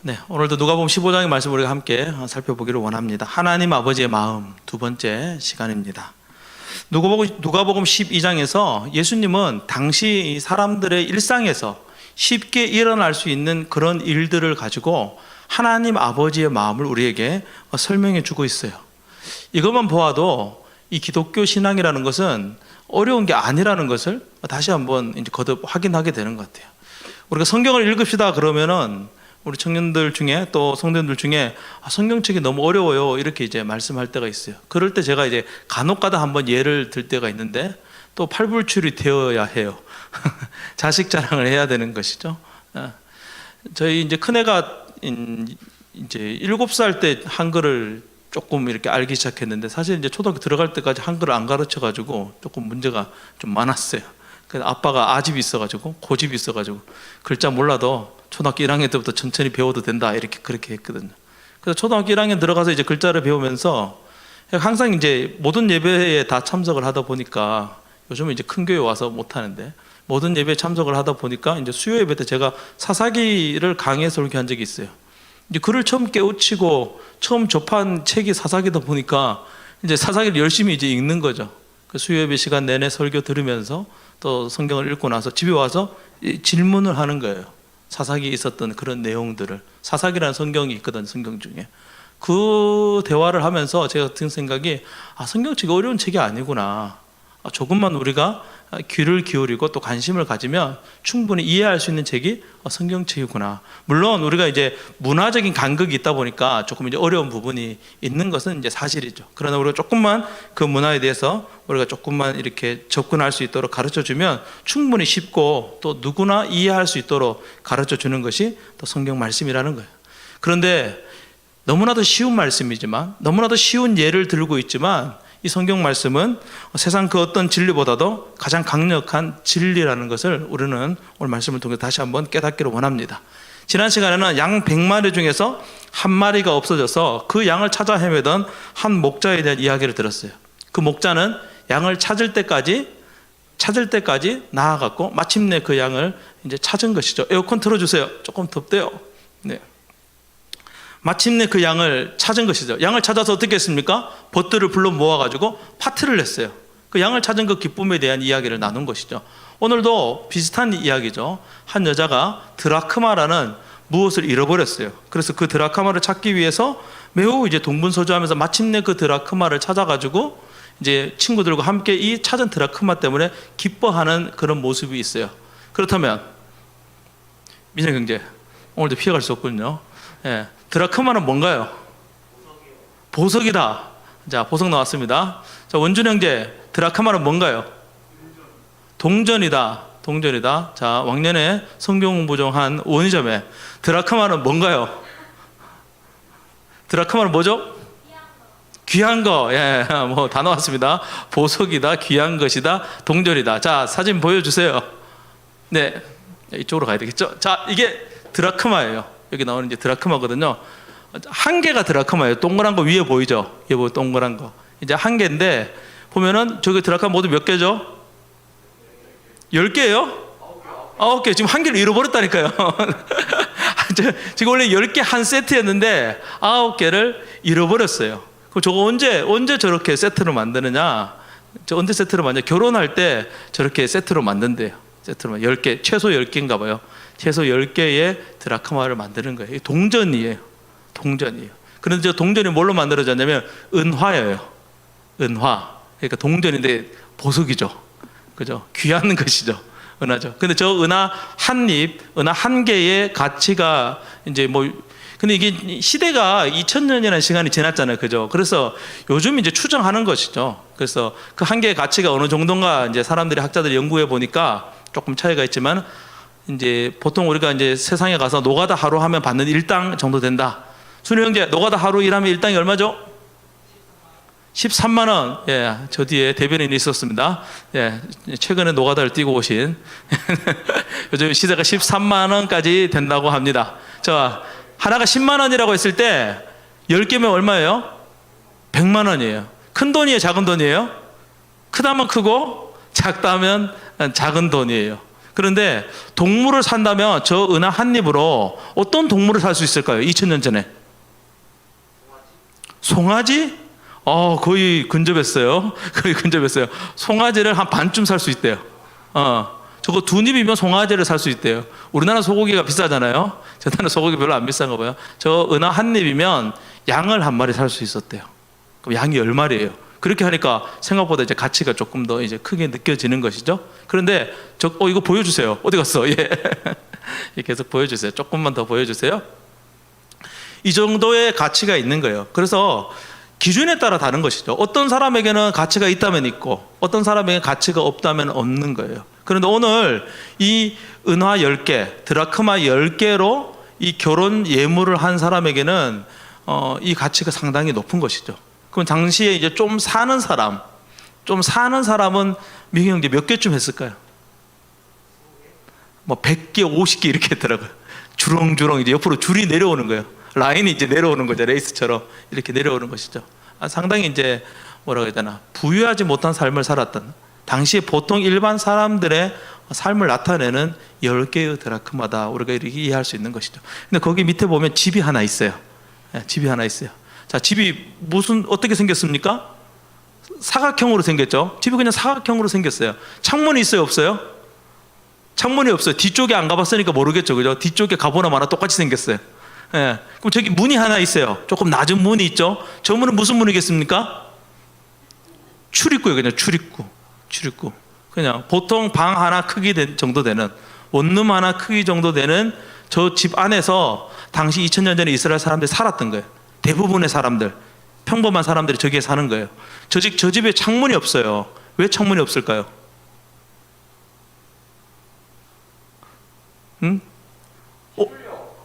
네, 오늘도 누가복음 15장의 말씀 우리가 함께 살펴보기를 원합니다. 하나님 아버지의 마음 두 번째 시간입니다. 누가복음 12장에서 예수님은 당시 사람들의 일상에서 쉽게 일어날 수 있는 그런 일들을 가지고 하나님 아버지의 마음을 우리에게 설명해 주고 있어요. 이것만 보아도 이 기독교 신앙이라는 것은 어려운 게 아니라는 것을 다시 한번 이제 거듭 확인하게 되는 것 같아요. 우리가 성경을 읽읍시다 그러면은 우리 청년들 중에 또 성도님들 중에 성경책이 너무 어려워요 이렇게 이제 말씀할 때가 있어요. 그럴 때 제가 이제 간혹가다 한번 예를 들 때가 있는데 또 팔불출이 되어야 해요. 자식 자랑을 해야 되는 것이죠. 저희 이제 큰애가 이제 7살 때 한글을 조금 이렇게 알기 시작했는데 사실 이제 초등학교 들어갈 때까지 한글을 안 가르쳐 가지고 조금 문제가 좀 많았어요. 그래서 아빠가 아집이 있어가지고 고집이 있어가지고 글자 몰라도 초등학교 1학년 때부터 천천히 배워도 된다 이렇게 그렇게 했거든요. 그래서 초등학교 1학년 들어가서 이제 글자를 배우면서 항상 이제 모든 예배에 다 참석을 하다 보니까 요즘은 이제 큰 교회 와서 못 하는데 모든 예배에 참석을 하다 보니까 이제 수요 예배 때 제가 사사기를 강의해서 이렇게 한 적이 있어요. 이제 글을 처음 깨우치고 처음 접한 책이 사사기다 보니까 이제 사사기를 열심히 이제 읽는 거죠. 그 수요 예배 시간 내내 설교 들으면서 또 성경을 읽고 나서 집에 와서 질문을 하는 거예요. 사사기에 있었던 그런 내용들을. 사사기라는 성경이 있거든, 성경 중에. 그 대화를 하면서 제가 든 생각이 성경책이 어려운 책이 아니구나. 조금만 우리가 귀를 기울이고 또 관심을 가지면 충분히 이해할 수 있는 책이 성경책이구나. 물론 우리가 이제 문화적인 간극이 있다 보니까 조금 이제 어려운 부분이 있는 것은 이제 사실이죠. 그러나 우리가 조금만 그 문화에 대해서 우리가 조금만 이렇게 접근할 수 있도록 가르쳐 주면 충분히 쉽고 또 누구나 이해할 수 있도록 가르쳐 주는 것이 또 성경 말씀이라는 거예요. 그런데 너무나도 쉬운 말씀이지만 너무나도 쉬운 예를 들고 있지만 이 성경 말씀은 세상 그 어떤 진리보다도 가장 강력한 진리라는 것을 우리는 오늘 말씀을 통해 다시 한번 깨닫기를 원합니다. 지난 시간에는 양 100마리 중에서 한 마리가 없어져서 그 양을 찾아 헤매던 한 목자에 대한 이야기를 들었어요. 그 목자는 양을 찾을 때까지 나아갔고 마침내 그 양을 이제 찾은 것이죠. 에어컨 틀어주세요. 조금 덥대요. 네. 마침내 그 양을 찾은 것이죠. 양을 찾아서 어떻게 했습니까? 벗들을 불러 모아가지고 파티를 냈어요. 그 양을 찾은 그 기쁨에 대한 이야기를 나눈 것이죠. 오늘도 비슷한 이야기죠. 한 여자가 드라크마라는 무엇을 잃어버렸어요. 그래서 그 드라크마를 찾기 위해서 매우 이제 동분서주하면서 마침내 그 드라크마를 찾아가지고 이제 친구들과 함께 이 찾은 드라크마 때문에 기뻐하는 그런 모습이 있어요. 그렇다면 민영경제 오늘도 피해갈 수 없군요. 예. 드라크마는 뭔가요? 보석이다. 자, 보석 나왔습니다. 자, 원준 형제, 드라크마는 뭔가요? 동전이다. 자, 왕년에 성경 공부 중 한 원의점에 드라크마는 뭔가요? 드라크마는 뭐죠? 귀한 거. 예, 뭐 다 나왔습니다. 보석이다, 귀한 것이다, 동전이다. 자, 사진 보여주세요. 네, 이쪽으로 가야 되겠죠? 자, 이게 드라크마예요. 여기 나오는 이제 드라크마거든요. 한 개가 드라크마예요. 동그란 거 위에 보이죠? 위에 보여 동그란 거. 이제 한 개인데 보면은 저기 드라크마 모두 몇 개죠? 10개예요? 9개. 지금 한 개를 잃어버렸다니까요. 지금 원래 10개 한 세트였는데 9개를 잃어버렸어요. 그럼 저거 언제 저렇게 세트로 만드느냐? 저 언제 세트로 만드냐? 결혼할 때 저렇게 세트로 만든대요. 세트로 10개, 최소 10개인가 봐요. 최소 10개의 드라크마를 만드는 거예요. 동전이에요. 그런데 저 동전이 뭘로 만들어졌냐면 은화예요. 은화. 그러니까 동전인데 보석이죠. 그죠? 귀한 것이죠. 은화죠. 근데 저 은화 한 개의 가치가 이제 근데 이게 시대가 2000년이라는 시간이 지났잖아요. 그죠? 그래서 요즘 이제 추정하는 것이죠. 그래서 그 한 개의 가치가 어느 정도인가 이제 학자들이 연구해 보니까 조금 차이가 있지만 이제 보통 우리가 이제 세상에 가서 노가다 하루 하면 받는 일당 정도 된다. 순우 형제, 노가다 하루 일하면 일당이 얼마죠? 13만 원. 예, 저 뒤에 대변인이 있었습니다. 예, 최근에 노가다를 뛰고 오신 요즘 시세가 13만 원까지 된다고 합니다. 자, 하나가 10만 원이라고 했을 때 10개면 얼마예요? 100만 원이에요. 큰 돈이에요, 작은 돈이에요? 크다면 크고 작다면 작은 돈이에요. 그런데 동물을 산다면 저 은하 한 입으로 어떤 동물을 살 수 있을까요? 2000년 전에. 송아지? 거의 근접했어요. 거의 근접했어요. 송아지를 한 반쯤 살 수 있대요. 저거 두 입이면 송아지를 살 수 있대요. 우리나라 소고기가 비싸잖아요. 저 나라 소고기 별로 안 비싼가 봐요. 저 은하 한 입이면 양을 한 마리 살 수 있었대요. 그럼 양이 10마리예요. 그렇게 하니까 생각보다 이제 가치가 조금 더 이제 크게 느껴지는 것이죠. 그런데 이거 보여주세요. 어디 갔어? 예. 계속 보여주세요. 조금만 더 보여주세요. 이 정도의 가치가 있는 거예요. 그래서 기준에 따라 다른 것이죠. 어떤 사람에게는 가치가 있다면 있고 어떤 사람에게는 가치가 없다면 없는 거예요. 그런데 오늘 이 은화 10개, 드라크마 10개로 이 결혼 예물을 한 사람에게는 이 가치가 상당히 높은 것이죠. 그럼 당시에 이제 좀 사는 사람은 미경 형제 몇 개쯤 했을까요? 뭐 100개, 50개 이렇게 했더라고요. 주렁주렁 이제 옆으로 줄이 내려오는 거예요. 라인이 이제 내려오는 거죠. 레이스처럼 이렇게 내려오는 것이죠. 상당히 이제 뭐라고 해야 되나, 부유하지 못한 삶을 살았던 당시에 보통 일반 사람들의 삶을 나타내는 10개의 드라크마다 우리가 이렇게 이해할 수 있는 것이죠. 근데 거기 밑에 보면 집이 하나 있어요. 집이 하나 있어요. 자, 집이 어떻게 생겼습니까? 사각형으로 생겼죠. 집이 그냥 사각형으로 생겼어요. 창문이 있어요, 없어요? 창문이 없어요. 뒤쪽에 안 가봤으니까 모르겠죠, 그죠? 뒤쪽에 가보나 마나 똑같이 생겼어요. 예. 그럼 저기 문이 하나 있어요. 조금 낮은 문이 있죠. 저 문은 무슨 문이겠습니까? 출입구예요. 그냥 출입구. 그냥 보통 방 하나 크기 정도 되는, 원룸 하나 크기 정도 되는 저 집 안에서 당시 2000년 전에 이스라엘 사람들이 살았던 거예요. 대부분의 사람들, 평범한 사람들이 저기에 사는 거예요. 저 집에 창문이 없어요. 왜 창문이 없을까요? 응?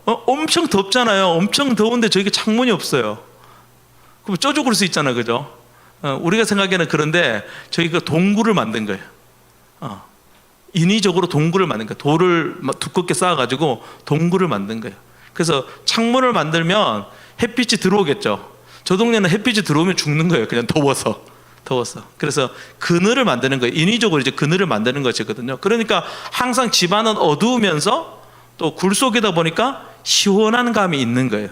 엄청 덥잖아요. 엄청 더운데 저기 창문이 없어요. 그럼 쪄 죽을 수 있잖아요, 그죠? 우리가 생각에는 그런데 저희가 동굴을 만든 거예요. 인위적으로 동굴을 만든 거예요. 돌을 두껍게 쌓아가지고 동굴을 만든 거예요. 그래서 창문을 만들면 햇빛이 들어오겠죠. 저 동네는 햇빛이 들어오면 죽는 거예요. 그냥 더워서. 그래서 그늘을 만드는 거예요. 인위적으로 이제 그늘을 만드는 것이거든요. 그러니까 항상 집안은 어두우면서 또 굴 속이다 보니까 시원한 감이 있는 거예요.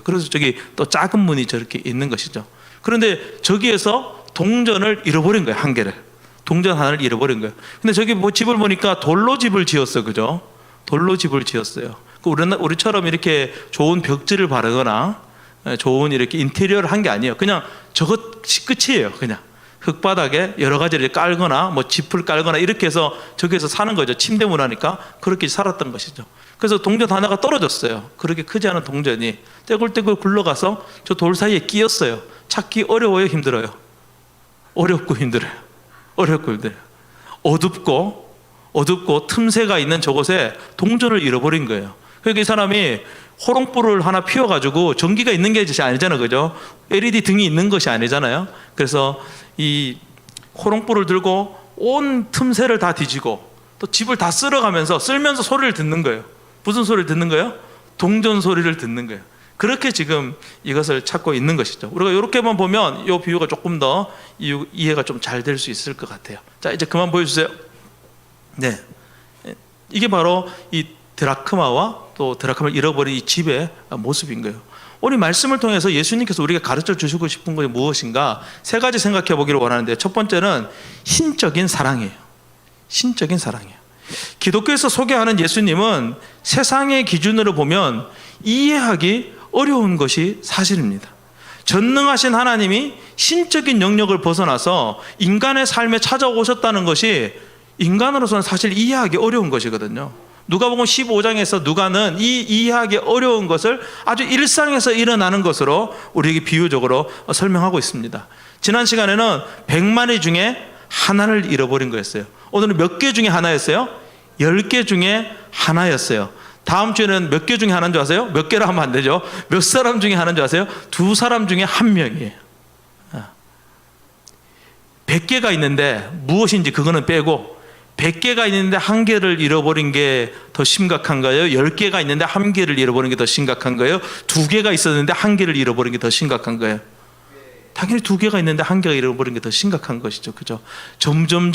그래서 저기 또 작은 문이 저렇게 있는 것이죠. 그런데 저기에서 동전을 잃어버린 거예요. 한 개를. 동전 하나를 잃어버린 거예요. 근데 저기 집을 보니까 돌로 집을 지었어요. 그죠? 돌로 집을 지었어요. 우리처럼 이렇게 좋은 벽지를 바르거나 좋은 이렇게 인테리어를 한 게 아니에요. 그냥 저것이 끝이에요. 그냥 흙바닥에 여러 가지를 깔거나 뭐 짚을 깔거나 이렇게 해서 저기에서 사는 거죠. 침대 문화니까 그렇게 살았던 것이죠. 그래서 동전 하나가 떨어졌어요. 그렇게 크지 않은 동전이 떼굴떼굴 굴러가서 저 돌 사이에 끼었어요. 찾기 어려워요, 힘들어요? 어렵고 힘들어요. 어둡고 틈새가 있는 저곳에 동전을 잃어버린 거예요. 그러니까 이 사람이 호롱불을 하나 피워가지고 전기가 있는 게 아니잖아요, 그죠? LED 등이 있는 것이 아니잖아요. 그래서 이 호롱불을 들고 온 틈새를 다 뒤지고 또 집을 다 쓸면서 소리를 듣는 거예요. 무슨 소리를 듣는 거예요? 동전 소리를 듣는 거예요. 그렇게 지금 이것을 찾고 있는 것이죠. 우리가 이렇게만 보면 이 비유가 조금 더 이해가 좀 잘 될 수 있을 것 같아요. 자, 이제 그만 보여주세요. 네, 이게 바로 이 드라크마와 또 드라크마를 잃어버린 이 집의 모습인 거예요. 오늘 말씀을 통해서 예수님께서 우리가 가르쳐 주시고 싶은 것이 무엇인가 세 가지 생각해 보기를 원하는데, 첫 번째는 신적인 사랑이에요. 기독교에서 소개하는 예수님은 세상의 기준으로 보면 이해하기 어려운 것이 사실입니다. 전능하신 하나님이 신적인 영역을 벗어나서 인간의 삶에 찾아오셨다는 것이 인간으로서는 사실 이해하기 어려운 것이거든요. 누가복음 15장에서 누가는 이 이해하기 어려운 것을 아주 일상에서 일어나는 것으로 우리에게 비유적으로 설명하고 있습니다. 지난 시간에는 100마리 중에 하나를 잃어버린 거였어요. 오늘은 몇 개 중에 하나였어요? 10개 중에 하나였어요. 다음 주에는 몇 개 중에 하나인 줄 아세요? 몇 개라 하면 안 되죠. 몇 사람 중에 하나인 줄 아세요? 2사람 중에 1명이에요. 100개가 있는데 무엇인지 그거는 빼고 100개가 있는데 1개를 잃어버린 게 더 심각한가요? 10개가 있는데 1개를 잃어버린 게 더 심각한가요? 2개가 있었는데 1개를 잃어버린 게 더 심각한가요? 당연히 두 개가 있는데 한 개가 잃어버린 게 더 심각한 것이죠. 그죠? 점점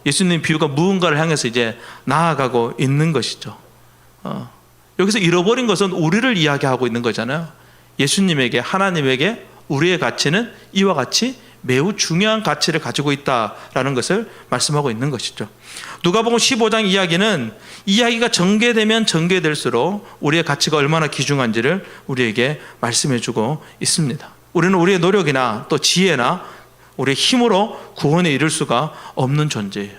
예수님 비유가 무언가를 향해서 이제 나아가고 있는 것이죠. 여기서 잃어버린 것은 우리를 이야기하고 있는 거잖아요. 예수님에게, 하나님에게 우리의 가치는 이와 같이 매우 중요한 가치를 가지고 있다라는 것을 말씀하고 있는 것이죠. 누가복음 15장 이야기는 이야기가 전개되면 전개될수록 우리의 가치가 얼마나 귀중한지를 우리에게 말씀해주고 있습니다. 우리는 우리의 노력이나 또 지혜나 우리의 힘으로 구원에 이를 수가 없는 존재예요.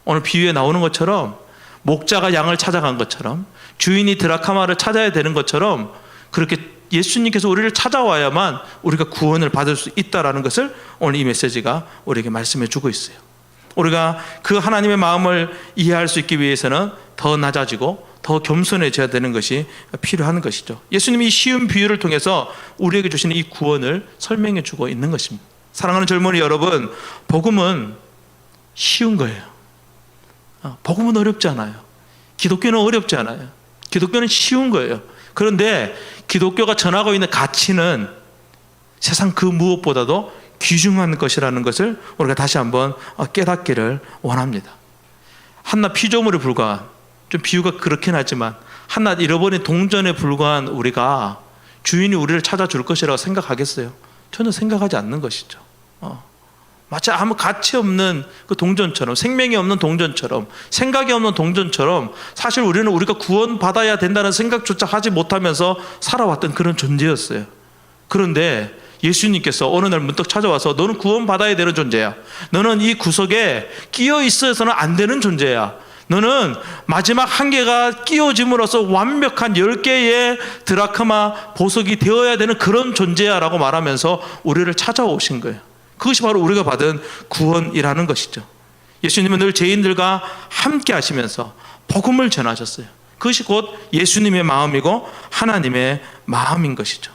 오늘 비유에 나오는 것처럼 목자가 양을 찾아간 것처럼 주인이 드라카마를 찾아야 되는 것처럼 그렇게 예수님께서 우리를 찾아와야만 우리가 구원을 받을 수 있다는 것을 오늘 이 메시지가 우리에게 말씀해 주고 있어요. 우리가 그 하나님의 마음을 이해할 수 있기 위해서는 더 낮아지고 더 겸손해져야 되는 것이 필요한 것이죠. 예수님이 쉬운 비유를 통해서 우리에게 주시는 이 구원을 설명해 주고 있는 것입니다. 사랑하는 젊은이 여러분, 복음은 쉬운 거예요. 복음은 어렵지 않아요. 기독교는 어렵지 않아요. 기독교는 쉬운 거예요. 그런데 기독교가 전하고 있는 가치는 세상 그 무엇보다도 귀중한 것이라는 것을 우리가 다시 한번 깨닫기를 원합니다. 한낱 피조물에 불과한, 좀 비유가 그렇긴 하지만 한낱 잃어버린 동전에 불과한 우리가 주인이 우리를 찾아줄 것이라고 생각하겠어요? 전혀 생각하지 않는 것이죠. 마치 아무 가치 없는 그 동전처럼, 생명이 없는 동전처럼, 생각이 없는 동전처럼 사실 우리는 우리가 구원받아야 된다는 생각조차 하지 못하면서 살아왔던 그런 존재였어요. 그런데 예수님께서 어느 날 문득 찾아와서 너는 구원받아야 되는 존재야. 너는 이 구석에 끼어 있어서는 안 되는 존재야. 너는 마지막 한 개가 끼어짐으로써 완벽한 10개의 드라크마 보석이 되어야 되는 그런 존재야 라고 말하면서 우리를 찾아오신 거예요. 그것이 바로 우리가 받은 구원이라는 것이죠. 예수님은 늘 죄인들과 함께 하시면서 복음을 전하셨어요. 그것이 곧 예수님의 마음이고 하나님의 마음인 것이죠.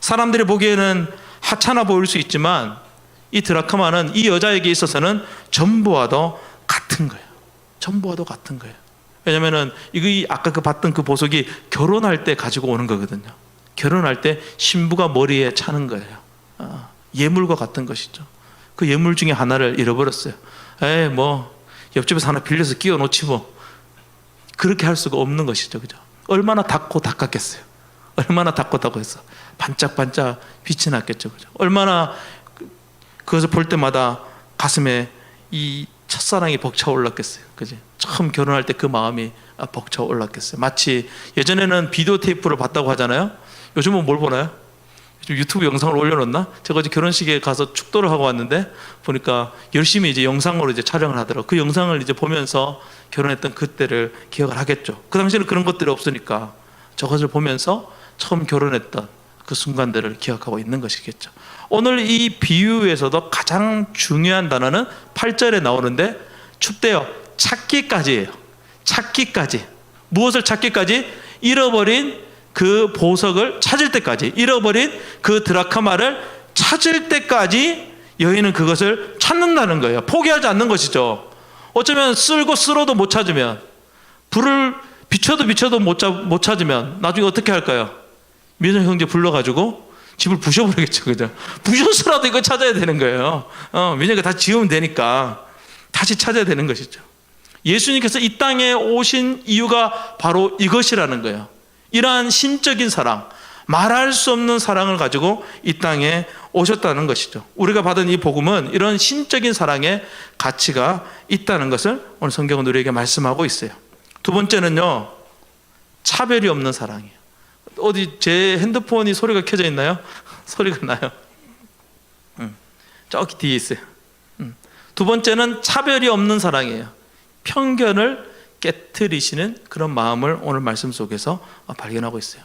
사람들이 보기에는 하찮아 보일 수 있지만 이 드라크마는 이 여자에게 있어서는 전부와도 같은 거예요. 전부와도 같은 거예요. 왜냐하면 이거 아까 봤던 그 보석이 결혼할 때 가지고 오는 거거든요. 결혼할 때 신부가 머리에 차는 거예요. 예물과 같은 것이죠. 그 예물 중에 하나를 잃어버렸어요. 옆집에서 하나 빌려서 끼워 놓지 뭐. 그렇게 할 수가 없는 것이죠. 그죠? 얼마나 닦고 닦았겠어요. 얼마나 닦고 닦았어. 반짝반짝 빛이 났겠죠. 그죠? 얼마나 그것을 볼 때마다 가슴에 이 첫사랑이 벅차 올랐겠어요. 그지? 처음 결혼할 때 그 마음이 벅차 올랐겠어요. 마치 예전에는 비디오 테이프를 봤다고 하잖아요. 요즘은 뭘 보나요? 유튜브 영상을 올려놓나? 제가 어제 결혼식에 가서 축도를 하고 왔는데 보니까 열심히 이제 영상으로 이제 촬영을 하더라고요. 그 영상을 이제 보면서 결혼했던 그때를 기억을 하겠죠. 그 당시에는 그런 것들이 없으니까 저것을 보면서 처음 결혼했던 그 순간들을 기억하고 있는 것이겠죠. 오늘 이 비유에서도 가장 중요한 단어는 8절에 나오는데 춥대요. 찾기까지예요. 찾기까지. 무엇을 찾기까지? 잃어버린 그 보석을 찾을 때까지, 잃어버린 그 드라크마를 찾을 때까지 여인은 그것을 찾는다는 거예요. 포기하지 않는 것이죠. 어쩌면 쓸고 쓸어도 못 찾으면, 불을 비춰도 못 찾으면 나중에 어떻게 할까요? 민호 형제 불러가지고 집을 부셔버리겠죠. 그죠? 부셔서라도 이거 찾아야 되는 거예요. 민호가 다시 지으면 되니까 다시 찾아야 되는 것이죠. 예수님께서 이 땅에 오신 이유가 바로 이것이라는 거예요. 이러한 신적인 사랑, 말할 수 없는 사랑을 가지고 이 땅에 오셨다는 것이죠. 우리가 받은 이 복음은 이런 신적인 사랑의 가치가 있다는 것을 오늘 성경은 우리에게 말씀하고 있어요. 두 번째는요, 차별이 없는 사랑이에요. 어디 제 핸드폰이 소리가 켜져 있나요? 소리가 나요. 저기 뒤에 있어요. 두 번째는 차별이 없는 사랑이에요. 편견을 깨트리시는 그런 마음을 오늘 말씀 속에서 발견하고 있어요.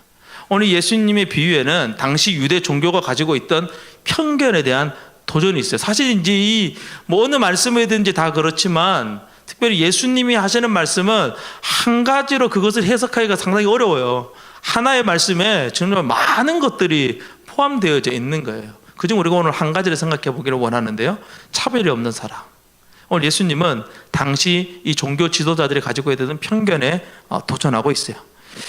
오늘 예수님의 비유에는 당시 유대 종교가 가지고 있던 편견에 대한 도전이 있어요. 사실 이제 어느 말씀이든지 다 그렇지만 특별히 예수님이 하시는 말씀은 한 가지로 그것을 해석하기가 상당히 어려워요. 하나의 말씀에 정말 많은 것들이 포함되어져 있는 거예요. 그중 우리가 오늘 한 가지를 생각해 보기를 원하는데요. 차별이 없는 사랑. 오늘 예수님은 당시 이 종교 지도자들이 가지고 있던 편견에 도전하고 있어요.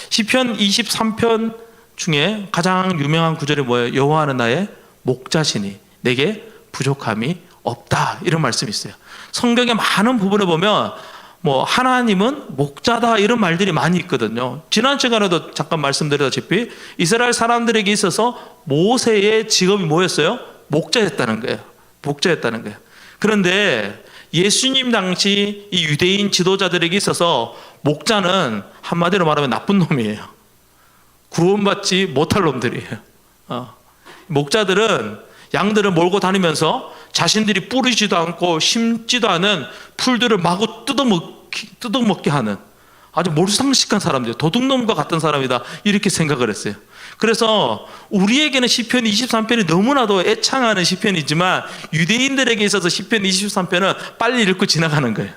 시편 23편 중에 가장 유명한 구절이 뭐예요? 여호와는 나의 목자시니 내게 부족함이 없다, 이런 말씀이 있어요. 성경의 많은 부분을 보면 뭐 하나님은 목자다 이런 말들이 많이 있거든요. 지난 시간에도 잠깐 말씀드렸다시피 이스라엘 사람들에게 있어서 모세의 직업이 뭐였어요? 목자였다는 거예요. 목자였다는 거예요. 그런데 예수님 당시 이 유대인 지도자들에게 있어서 목자는 한마디로 말하면 나쁜 놈이에요. 구원받지 못할 놈들이에요. 목자들은 양들을 몰고 다니면서 자신들이 뿌리지도 않고 심지도 않은 풀들을 마구 뜯어먹게 하는 아주 몰상식한 사람들, 도둑놈과 같은 사람이다, 이렇게 생각을 했어요. 그래서 우리에게는 시편 23편이 너무나도 애창하는 시편이지만 유대인들에게 있어서 시편 23편은 빨리 읽고 지나가는 거예요.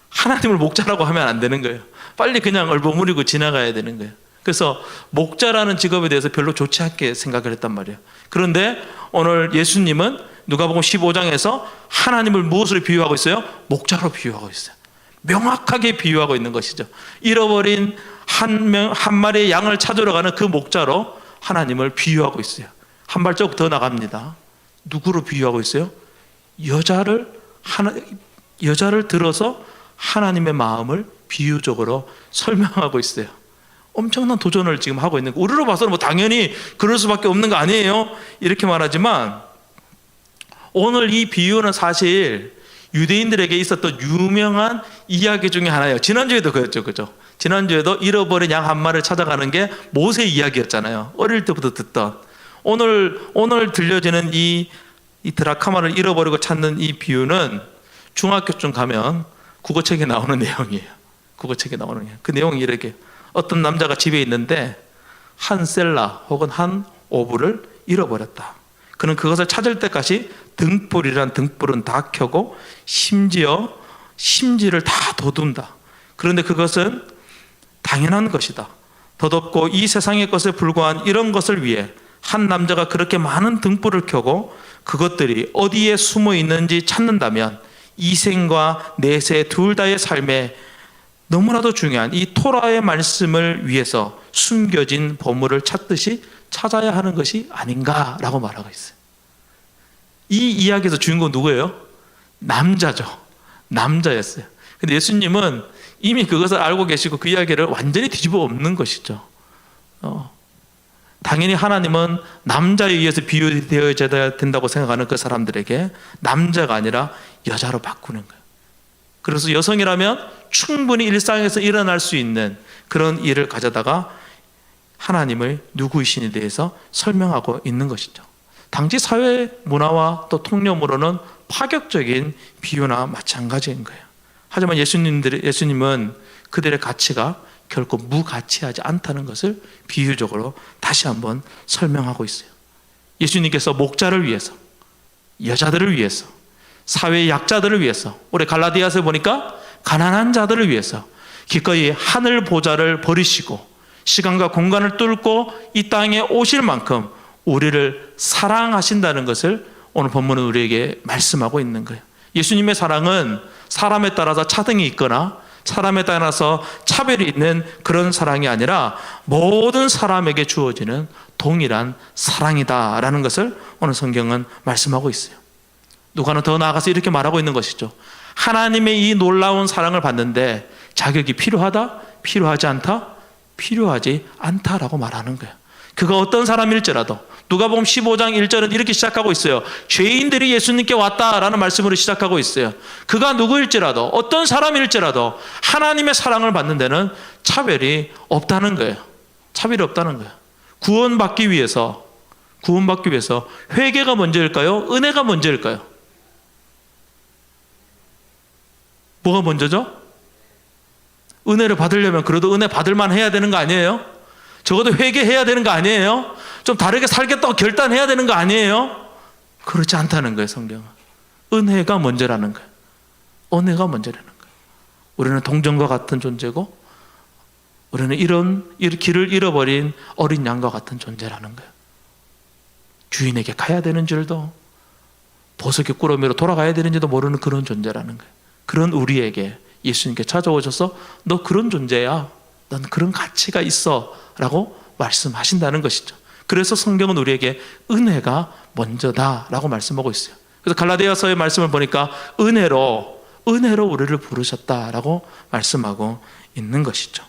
하나님을 목자라고 하면 안 되는 거예요. 빨리 그냥 얼버무리고 지나가야 되는 거예요. 그래서 목자라는 직업에 대해서 별로 좋지 않게 생각을 했단 말이에요. 그런데 오늘 예수님은 누가복음 15장에서 하나님을 무엇으로 비유하고 있어요? 목자로 비유하고 있어요. 명확하게 비유하고 있는 것이죠. 잃어버린 한 마리의 양을 찾으러 가는 그 목자로 하나님을 비유하고 있어요. 한 발자국 더 나갑니다. 누구로 비유하고 있어요? 여자를 들어서 하나님의 마음을 비유적으로 설명하고 있어요. 엄청난 도전을 지금 하고 있는 거. 우리로 봐서는 뭐 당연히 그럴 수밖에 없는 거 아니에요? 이렇게 말하지만 오늘 이 비유는 사실 유대인들에게 있었던 유명한 이야기 중에 하나예요. 지난주에도 그랬죠, 그죠? 지난주에도 잃어버린 양 한 마리를 찾아가는 게 모세 이야기였잖아요. 어릴 때부터 듣던. 오늘 들려지는 이 드라카마를 잃어버리고 찾는 이 비유는 중학교쯤 가면 국어책에 나오는 내용이에요. 국어책에 나오는 내용. 그 내용이 이렇게, 어떤 남자가 집에 있는데 한 셀라 혹은 한 오브를 잃어버렸다. 그는 그것을 찾을 때까지 등불이란 등불은 다 켜고 심지어 심지를 다 돋운다. 그런데 그것은 당연한 것이다. 더덥고 이 세상의 것에 불과한 이런 것을 위해 한 남자가 그렇게 많은 등불을 켜고 그것들이 어디에 숨어 있는지 찾는다면 이생과 내세 둘 다의 삶에 너무나도 중요한 이 토라의 말씀을 위해서 숨겨진 보물을 찾듯이 찾아야 하는 것이 아닌가라고 말하고 있어요. 이 이야기에서 주인공 누구예요? 남자죠. 남자였어요. 근데 예수님은 이미 그것을 알고 계시고 그 이야기를 완전히 뒤집어 엎는 것이죠. 당연히 하나님은 남자에 의해서 비유되어야 된다고 생각하는 그 사람들에게 남자가 아니라 여자로 바꾸는 거예요. 그래서 여성이라면 충분히 일상에서 일어날 수 있는 그런 일을 가져다가 하나님을 누구이신에 대해서 설명하고 있는 것이죠. 당시 사회 문화와 또 통념으로는 파격적인 비유나 마찬가지인 거예요. 하지만 예수님은 그들의 가치가 결코 무가치하지 않다는 것을 비유적으로 다시 한번 설명하고 있어요. 예수님께서 목자를 위해서, 여자들을 위해서, 사회의 약자들을 위해서, 우리 갈라디아서에 보니까 가난한 자들을 위해서 기꺼이 하늘 보좌를 버리시고 시간과 공간을 뚫고 이 땅에 오실 만큼 우리를 사랑하신다는 것을 오늘 본문은 우리에게 말씀하고 있는 거예요. 예수님의 사랑은 사람에 따라서 차등이 있거나 사람에 따라서 차별이 있는 그런 사랑이 아니라 모든 사람에게 주어지는 동일한 사랑이다라는 것을 오늘 성경은 말씀하고 있어요. 누가는 더 나아가서 이렇게 말하고 있는 것이죠. 하나님의 이 놀라운 사랑을 받는데 자격이 필요하다? 필요하지 않다? 필요하지 않다라고 말하는 거예요. 그가 어떤 사람일지라도 누가복음 15장 1절은 이렇게 시작하고 있어요. 죄인들이 예수님께 왔다라는 말씀으로 시작하고 있어요. 그가 누구일지라도 어떤 사람일지라도 하나님의 사랑을 받는 데는 차별이 없다는 거예요. 차별이 없다는 거예요. 구원받기 위해서 회개가 먼저일까요? 은혜가 먼저일까요? 뭐가 먼저죠? 은혜를 받으려면 그래도 은혜 받을만 해야 되는 거 아니에요? 적어도 회개해야 되는 거 아니에요? 좀 다르게 살겠다고 결단해야 되는 거 아니에요? 그렇지 않다는 거예요, 성경은. 은혜가 먼저라는 거예요. 은혜가 먼저라는 거예요. 우리는 동정과 같은 존재고, 우리는 이런 길을 잃어버린 어린 양과 같은 존재라는 거예요. 주인에게 가야 되는 줄도, 보석의 꾸러미로 돌아가야 되는지도 모르는 그런 존재라는 거예요. 그런 우리에게 예수님께 찾아오셔서 너 그런 존재야, 넌 그런 가치가 있어 라고 말씀하신다는 것이죠. 그래서 성경은 우리에게 은혜가 먼저다라고 말씀하고 있어요. 그래서 갈라디아서의 말씀을 보니까 은혜로 우리를 부르셨다라고 말씀하고 있는 것이죠.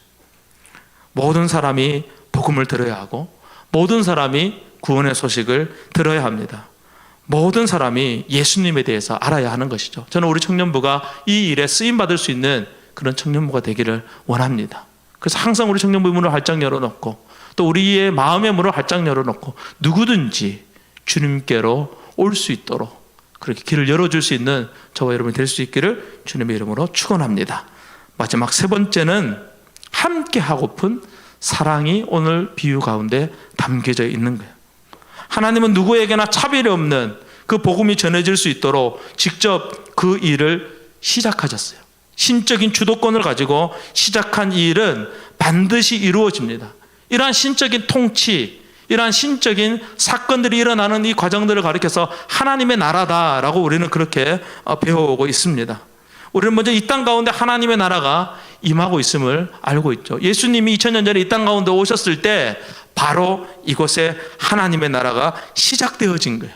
모든 사람이 복음을 들어야 하고 모든 사람이 구원의 소식을 들어야 합니다. 모든 사람이 예수님에 대해서 알아야 하는 것이죠. 저는 우리 청년부가 이 일에 쓰임받을 수 있는 그런 청년부가 되기를 원합니다. 그래서 항상 우리 청년부 문을 활짝 열어놓고 또 우리의 마음의 문을 활짝 열어놓고 누구든지 주님께로 올 수 있도록 그렇게 길을 열어줄 수 있는 저와 여러분이 될 수 있기를 주님의 이름으로 축원합니다. 마지막 세 번째는 함께 하고픈 사랑이 오늘 비유 가운데 담겨져 있는 거예요. 하나님은 누구에게나 차별이 없는 그 복음이 전해질 수 있도록 직접 그 일을 시작하셨어요. 신적인 주도권을 가지고 시작한 이 일은 반드시 이루어집니다. 이러한 신적인 통치, 이러한 신적인 사건들이 일어나는 이 과정들을 가리켜서 하나님의 나라다라고 우리는 그렇게 배워오고 있습니다. 우리는 먼저 이 땅 가운데 하나님의 나라가 임하고 있음을 알고 있죠. 예수님이 2000년 전에 이 땅 가운데 오셨을 때 바로 이곳에 하나님의 나라가 시작되어진 거예요.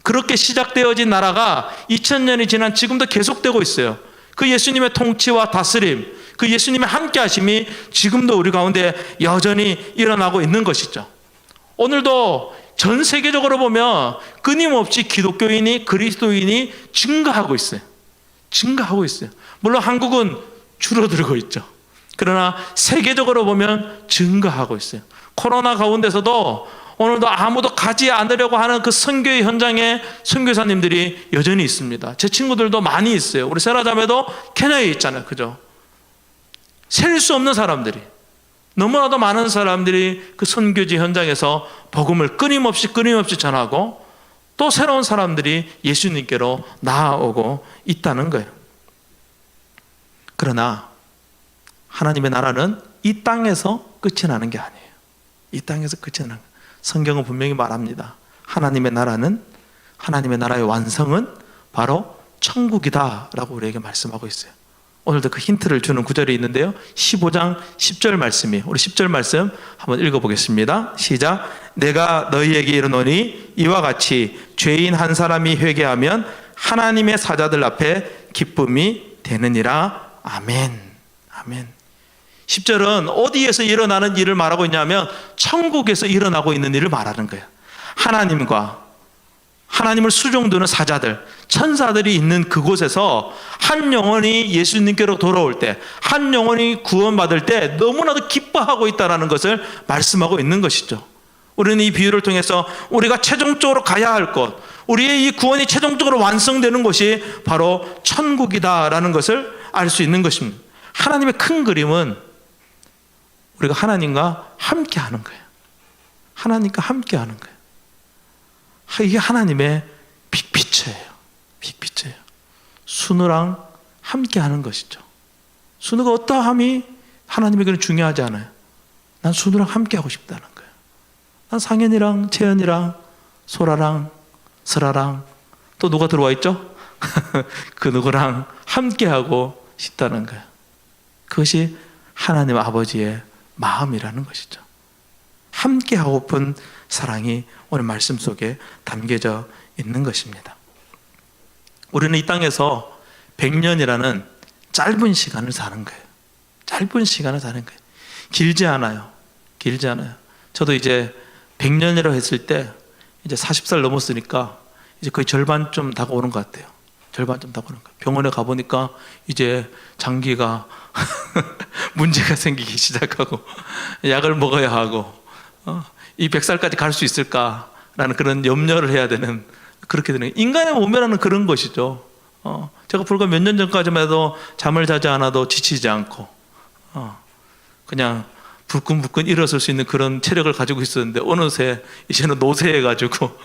그렇게 시작되어진 나라가 2000년이 지난 지금도 계속되고 있어요. 그 예수님의 통치와 다스림, 그 예수님의 함께 하심이 지금도 우리 가운데 여전히 일어나고 있는 것이죠. 오늘도 전 세계적으로 보면 끊임없이 기독교인이, 그리스도인이 증가하고 있어요. 증가하고 있어요. 물론 한국은 줄어들고 있죠. 그러나 세계적으로 보면 증가하고 있어요. 코로나 가운데서도 오늘도 아무도 가지 않으려고 하는 그 선교의 현장에 선교사님들이 여전히 있습니다. 제 친구들도 많이 있어요. 우리 세라자매도 케냐에 있잖아요. 그죠? 셀 수 없는 사람들이, 너무나도 많은 사람들이 그 선교지 현장에서 복음을 끊임없이 전하고 또 새로운 사람들이 예수님께로 나아오고 있다는 거예요. 그러나 하나님의 나라는 이 땅에서 끝이 나는 게 아니에요. 이 땅에서 끝이 나는 거예요. 성경은 분명히 말합니다. 하나님의 나라는, 하나님의 나라의 완성은 바로 천국이다 라고 우리에게 말씀하고 있어요. 오늘도 그 힌트를 주는 구절이 있는데요, 15장 10절 말씀이에요. 우리 10절 말씀 한번 읽어보겠습니다. 시작. 내가 너희에게 이르노니 이와 같이 죄인 한 사람이 회개하면 하나님의 사자들 앞에 기쁨이 되느니라. 아멘. 아멘. 10절은 어디에서 일어나는 일을 말하고 있냐면 천국에서 일어나고 있는 일을 말하는 거예요. 하나님을 수종드는 사자들, 천사들이 있는 그곳에서 한 영혼이 예수님께로 돌아올 때, 한 영혼이 구원받을 때 너무나도 기뻐하고 있다는 것을 말씀하고 있는 것이죠. 우리는 이 비유를 통해서 우리가 최종적으로 가야 할 곳, 우리의 이 구원이 최종적으로 완성되는 곳이 바로 천국이다라는 것을 알 수 있는 것입니다. 하나님의 큰 그림은 우리가 하나님과 함께 하는 거예요. 하나님과 함께 하는 거예요. 이게 하나님의 빅피처예요. 빅피처예요. 순우랑 함께 하는 것이죠. 순우가 어떠함이 하나님에게는 중요하지 않아요. 난 순우랑 함께 하고 싶다는 거예요. 난 상현이랑 채연이랑 소라랑 설아랑 또 누가 들어와 있죠? 그 누구랑 함께 하고 싶다는 거예요. 그것이 하나님 아버지의 마음이라는 것이죠. 함께 하고픈 사랑이 오늘 말씀 속에 담겨져 있는 것입니다. 우리는 이 땅에서 100년이라는 짧은 시간을 사는 거예요. 짧은 시간을 사는 거예요. 길지 않아요. 길지 않아요. 저도 이제 100년이라고 했을 때 이제 40살 넘었으니까 이제 거의 절반 좀 다가오는 것 같아요. 절반 좀 다가오는 것 같아요. 병원에 가보니까 이제 장기가 문제가 생기기 시작하고 약을 먹어야 하고 이 100살까지 갈 수 있을까라는 그런 염려를 해야 되는, 그렇게 되는, 인간의 몸이라는 그런 것이죠. 제가 불과 몇 년 전까지만 해도 잠을 자지 않아도 지치지 않고 그냥 불끈불끈 일어설 수 있는 그런 체력을 가지고 있었는데 어느새 이제는 노쇠해가지고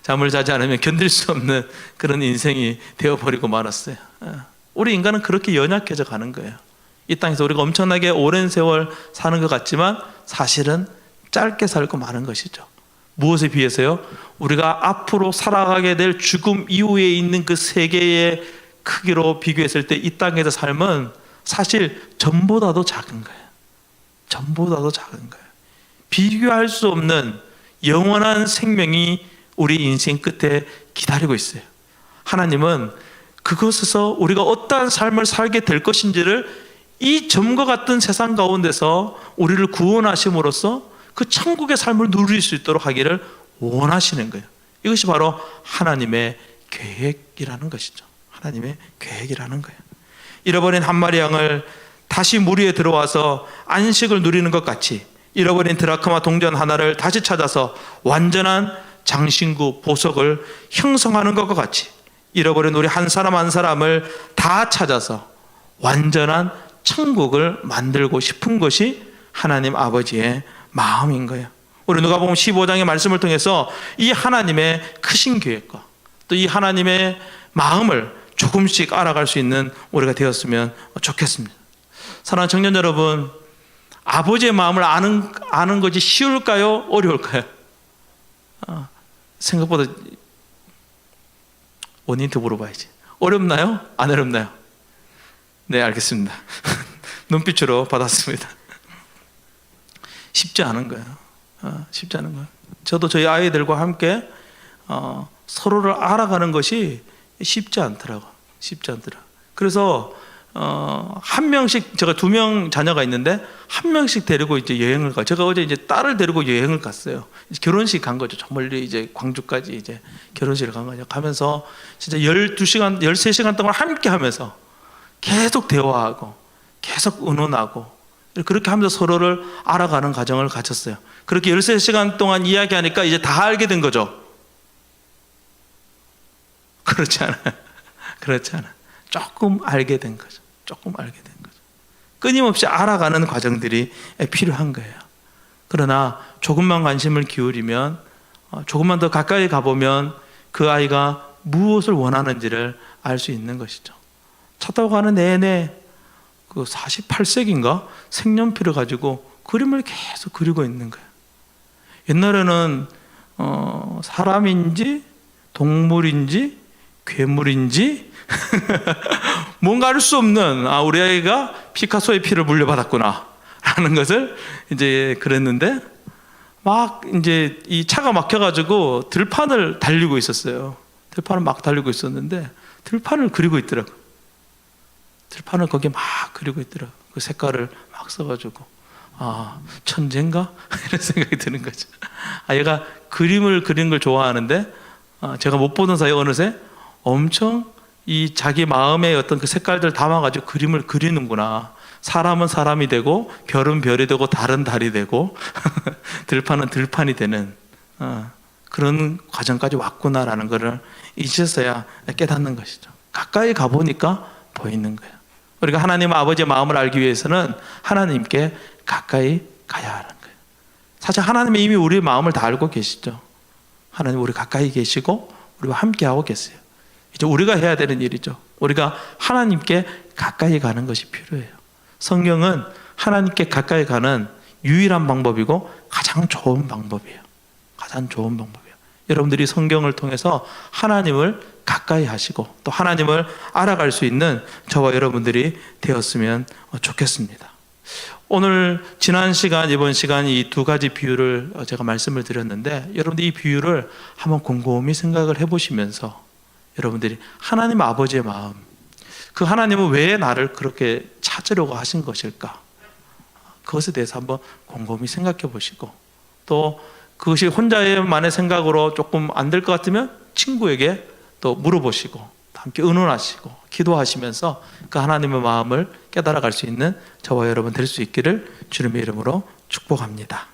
잠을 자지 않으면 견딜 수 없는 그런 인생이 되어버리고 말았어요. 우리 인간은 그렇게 연약해져 가는 거예요. 이 땅에서 우리가 엄청나게 오랜 세월 사는 것 같지만 사실은 짧게 살고 마는 것이죠. 무엇에 비해서요? 우리가 앞으로 살아가게 될 죽음 이후에 있는 그 세계의 크기로 비교했을 때 이 땅에서 삶은 사실 전보다도 작은 거예요. 전보다도 작은 거예요. 비교할 수 없는 영원한 생명이 우리 인생 끝에 기다리고 있어요. 하나님은 그곳에서 우리가 어떠한 삶을 살게 될 것인지를 이 점과 같은 세상 가운데서 우리를 구원하심으로써 그 천국의 삶을 누릴 수 있도록 하기를 원하시는 거예요. 이것이 바로 하나님의 계획이라는 것이죠. 하나님의 계획이라는 거예요. 잃어버린 한 마리 양을 다시 무리에 들어와서 안식을 누리는 것 같이 잃어버린 드라크마 동전 하나를 다시 찾아서 완전한 장신구 보석을 형성하는 것과 같이 잃어버린 우리 한 사람 한 사람을 다 찾아서 완전한 천국을 만들고 싶은 것이 하나님 아버지의 마음인 거예요. 우리 누가복음 15장의 말씀을 통해서 이 하나님의 크신 계획과 또 이 하나님의 마음을 조금씩 알아갈 수 있는 우리가 되었으면 좋겠습니다. 사랑하는 청년 여러분, 아버지의 마음을 아는 것이 쉬울까요? 어려울까요? 생각보다 원인한테 물어봐야지. 어렵나요? 안 어렵나요? 네, 알겠습니다. 눈빛으로 받았습니다. 쉽지 않은 거예요. 쉽지 않은 거예요. 저도 저희 아이들과 함께 서로를 알아가는 것이 쉽지 않더라고요. 쉽지 않더라고요. 그래서 한 명씩, 제가 2명 자녀가 있는데 한 명씩 데리고 이제 여행을 가요. 제가 어제 이제 딸을 데리고 여행을 갔어요. 결혼식 간 거죠. 저 멀리 이제 광주까지 이제 결혼식을 간 거죠. 가면서 진짜 12시간, 13시간 동안 함께 하면서 계속 대화하고 계속 의논하고 그렇게 하면서 서로를 알아가는 과정을 가졌어요. 그렇게 13시간 동안 이야기하니까 이제 다 알게 된 거죠. 그렇지 않아요. 그렇지 않아요. 조금 알게 된 거죠. 조금 알게 된 거죠. 끊임없이 알아가는 과정들이 필요한 거예요. 그러나 조금만 관심을 기울이면, 조금만 더 가까이 가보면 그 아이가 무엇을 원하는지를 알 수 있는 것이죠. 차 타고 가는 내내 그 48색인가 색연필을 가지고 그림을 계속 그리고 있는 거예요. 옛날에는 사람인지 동물인지 괴물인지 뭔가 알 수 없는, 우리 아이가 피카소의 피를 물려받았구나 라는 것을 이제 그랬는데, 막 이제 이 차가 막혀가지고 들판을 달리고 있었어요. 들판을 막 달리고 있었는데 들판을 그리고 있더라고요. 들판을 거기에 막 그리고 있더라고요. 그 색깔을 막 써가지고 천재인가? 이런 생각이 드는 거죠. 얘가 그림을 그리는 걸 좋아하는데 제가 못 보던 사이에 어느새 엄청 이 자기 마음의 어떤 그 색깔들 담아가지고 그림을 그리는구나. 사람은 사람이 되고 별은 별이 되고 달은 달이 되고 들판은 들판이 되는 그런 과정까지 왔구나라는 것을 이제서야 깨닫는 것이죠. 가까이 가보니까 보이는 거예요. 우리가 하나님 아버지의 마음을 알기 위해서는 하나님께 가까이 가야 하는 거예요. 사실 하나님이 이미 우리의 마음을 다 알고 계시죠. 하나님 우리 가까이 계시고 우리와 함께하고 계세요. 이제 우리가 해야 되는 일이죠. 우리가 하나님께 가까이 가는 것이 필요해요. 성경은 하나님께 가까이 가는 유일한 방법이고 가장 좋은 방법이에요. 가장 좋은 방법이에요. 여러분들이 성경을 통해서 하나님을 가까이 하시고 또 하나님을 알아갈 수 있는 저와 여러분들이 되었으면 좋겠습니다. 오늘 지난 시간, 이번 시간 이 2가지 비유를 제가 말씀을 드렸는데 여러분들 이 비유를 한번 곰곰이 생각을 해보시면서 여러분들이 하나님 아버지의 마음, 그 하나님은 왜 나를 그렇게 찾으려고 하신 것일까? 그것에 대해서 한번 곰곰이 생각해 보시고 또 그것이 혼자만의 생각으로 조금 안 될 것 같으면 친구에게 또 물어보시고 함께 의논하시고 기도하시면서 그 하나님의 마음을 깨달아 갈 수 있는 저와 여러분 될 수 있기를 주님의 이름으로 축복합니다.